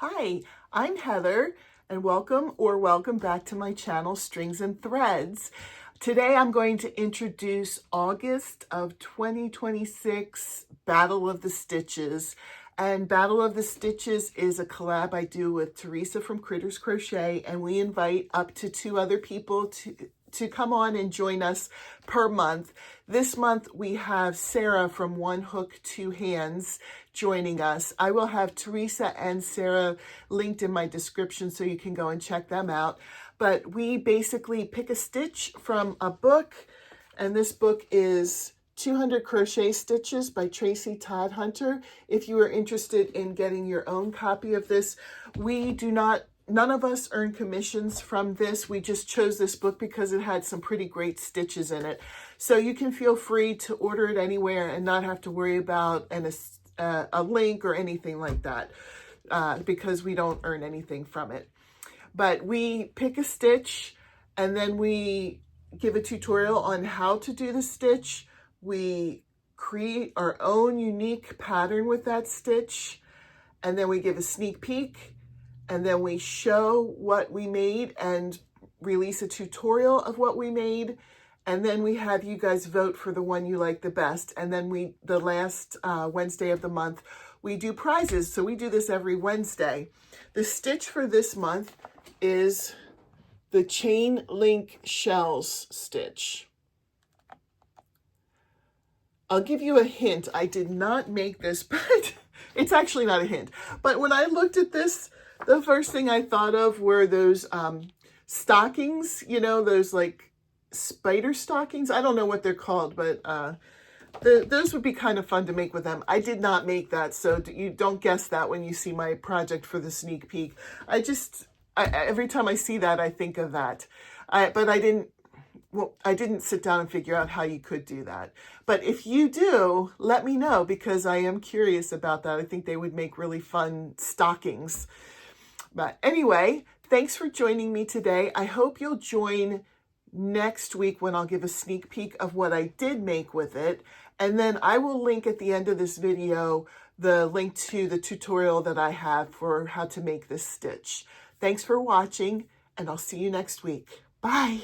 Hi, I'm Heather, and welcome back to my channel, Strings and Threads. Today I'm going to introduce August of 2026 Battle of the Stitches. And Battle of the Stitches is a collab I do with Teresa from Critters Crochet, and we invite up to 2 other people to come on and join us per month. This month we have Sarah from One Hook, Two Hands joining us. I will have Teresa and Sarah linked in my description so you can go and check them out. But we basically pick a stitch from a book, and this book is 200 Crochet Stitches by Tracey Todhunter. If you are interested in getting your own copy of this, none of us earn commissions from this. We just chose this book because it had some pretty great stitches in it. So you can feel free to order it anywhere and not have to worry about a link or anything like that because we don't earn anything from it. But we pick a stitch and then we give a tutorial on how to do the stitch. We create our own unique pattern with that stitch, and then we give a sneak peek, and then we show what we made and release a tutorial of what we made, and then we have you guys vote for the one you like the best. And then the last Wednesday of the month, we do prizes. So we do this every Wednesday. The stitch for this month is the chain link shells stitch. I'll give you a hint. I did not make this, but it's actually not a hint. But when I looked at this, the first thing I thought of were those stockings, you know, those like spider stockings. I don't know what they're called, but those would be kind of fun to make with them. I did not make that, so you don't guess that when you see my project for the sneak peek. Every time I see that, I think of that. But I didn't sit down and figure out how you could do that. But if you do, let me know, because I am curious about that. I think they would make really fun stockings. But anyway, thanks for joining me today. I hope you'll join next week when I'll give a sneak peek of what I did make with it. And then I will link at the end of this video the link to the tutorial that I have for how to make this stitch. Thanks for watching, and I'll see you next week. Bye.